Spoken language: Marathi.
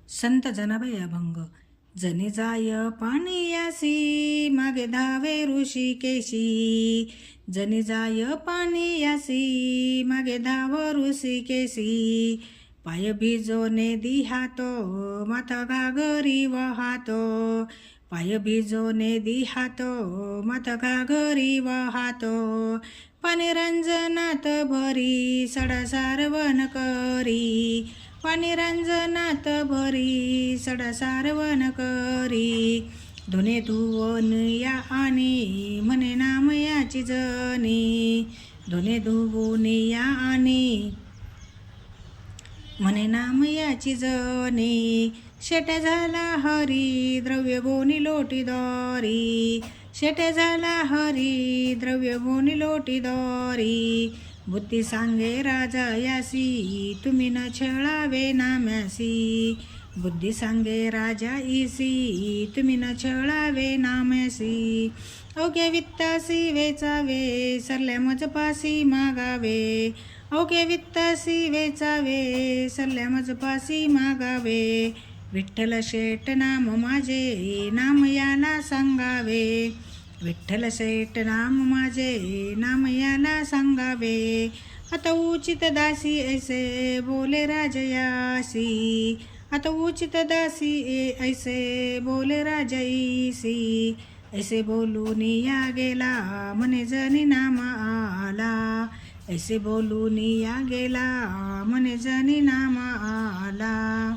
संत जनाबाई अभंग. जनी जाय पाणीयासी मागे धावे ऋषिकेशी. जनी जाय पाणीयासी मागे धाव ऋषिकेशी. पाय भिजोने दिहातो माथा घागरी वहातो. पाय भिजोने दिहातो माथा घागरी वहातो. पाणी रंजनात भरी सडा सारवण करी. पाणी रंजनात भरी सडा सारवण करी. धुणे धुवन या आणि म्हणे नाम याची जनी. धुणे धुवून या आणि म्हणे नाम याची जनी. शेट्या झाला हरी द्रव्य गोनी लोटी दोरी. शेट्या झाला हरी द्रव्य गोनी लोटी दोरी. बुद्धी सांगे राजा यासी तुम्ही न छळावे नाम्यासी. बुद्धी सांगे राजा ईसी तुम्ही न छळावे नाम्यासी. अवघ्या वित्तासी वेचावे सरल्या मजपासी मागावे. अवघ्या वित्तासी वेचावे सरल्या मजपासी मागावे. विठ्ठल शेट नाम माझे नाम याला सांगावे. विठ्ठल शेट नाम माझे नाम याला सांगावे. आता उचित दासी ऐसे बोले राजयासी. आता उचित दासी ऐसे बोले राजईसी. ऐसे बोलून या गेला म्हणे जनी नाम आला. ऐसे बोलून या गेला म्हणे जनी नाम आला.